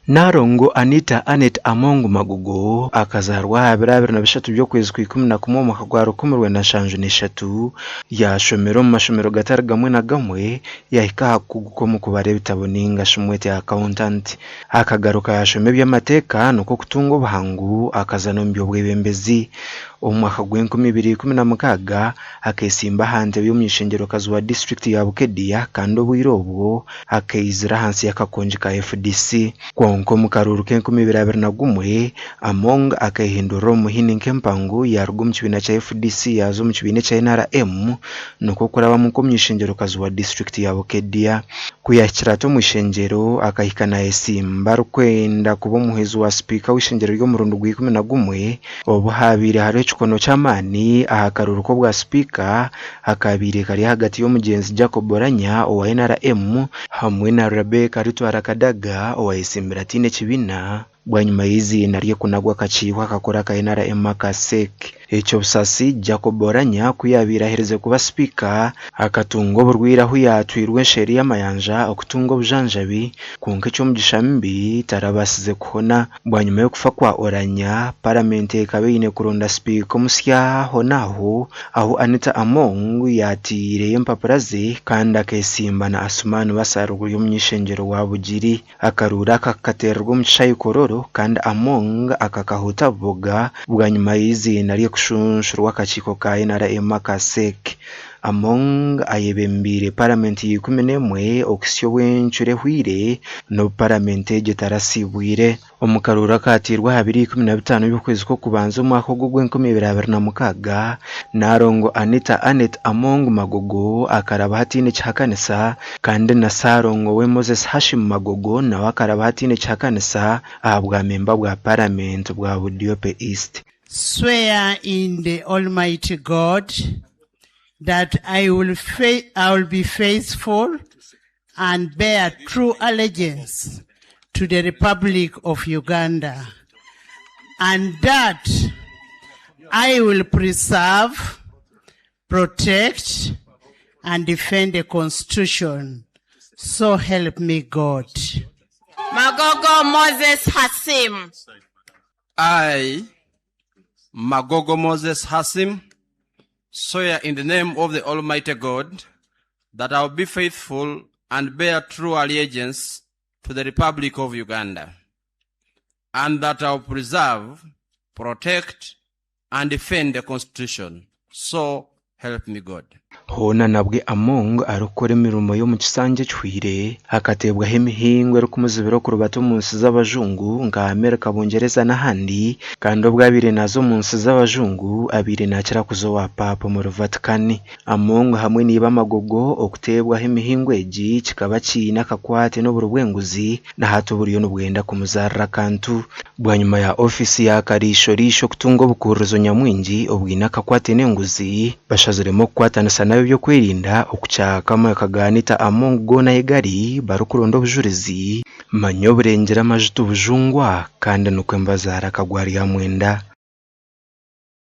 Narongo Anita Anet Among Magugo akazarwa 2023 by'ukwezi kwa 11 mu mwaka gwa 2023 yashomero mu mashomero gatari gamwe na gamwe yahika kuguko mu kubare bitabo ninga shumwete accountant akagaruka yashome by'amateka nuko kutunga ubuhangu akazano mbyo bwebembezi umwaka gw'2016 akesimba hanze yo myishengero kazuwa district ya Bukedia kandi obwirobo akayizira hansi yakakonje ka FDC konko mukaruru k'2021 Among akahindura umuhini nk'empangu yarugum kibina cha FDC yazo mu kibine cha NRM nuko kuraba mu komyishengero kazuwa district ya Bukedia kuyakirato mu shengero akahikana esimba rukwenda kuba muhezo wa speaker w'ishengero ryo mu rundu gw'11 obuhabire hare chikono chamani ahakaruru ko bwa speaker akabire kari hagati yo mugenzi Jacob Boranya owa NRM hamwe na Rebecca Ritwara Kadaga owa esimbira tine kibina bwanyuma yizi nariye kunagwa kachiwa kakora ka NRM kasek echo busasi Jacob Boranya kuyabira hereze kuba speaker akatungo burwira hu yatwirwe sheria mayanja okutungo bujanjabi kunke cyo mugishambi tarabasize kuhona bwanyuma yo kufa kwa Oranya parliament ikabine kuronda speaker musya honaho aho Anita Among yatire empapuraze kandi akesimba na Asumani basarugo yo myishengero wabugiri akarura kakaterwa mu chayikororo kandi Among akakahuta boga bwanyuma yizi nariye kushunshurwa kachiko ka NRM kasek Among ayebembire parliament y'11 okisyo wenchure hwire no parliament getarasibwire omukarura katirwa 2015 y'ukwezi ko kubanza umwaka gw'2026 narongo Anita Anet Among Magogo akaraba hatine cyakanisa kandi na Sarongo we Moses Hashim Magogo na wakaraba hatine cyakanisa ahabwa memba bwa parliament bwa Budiope East. Swear in the Almighty God that I will be faithful and bear true allegiance to the Republic of Uganda, and that I will preserve, protect, and defend the Constitution. So help me God. Magogo Moses Hasim. I, Magogo Moses Hasim, swear in the name of the Almighty God that I will be faithful and bear true allegiance to the Republic of Uganda, and that I will preserve, protect, and defend the Constitution. So help me God. Hona nabwe Among arukora imirumo yo mu kisange cyhwire hakatebwa hemihingwe rukumuzibiro ku rubato munsi z'abajungu nga Amerika Bongereza n'ahandi kandi obwabire nazo munsi z'abajungu abire nakira kuzo wa papa mu Vatican. Among hamwe niba Magogo okutebwa hemihingwe egi kikaba kina kakwate no burubwenguzi na hato buriyo n'ubwenda kumuzarra kantu bwanyuma ya ofisi ya karisho kutungo bukuruzo nyamwingi obwina kakwate n'enguzi bashaziremo kwatanisa nayo byo kwirinda okucyaka mu kaganita Among gona yegari barukurondo bujurizi manyo burengera majitu bujungwa kandi nukwembazara kagwari ya mwenda.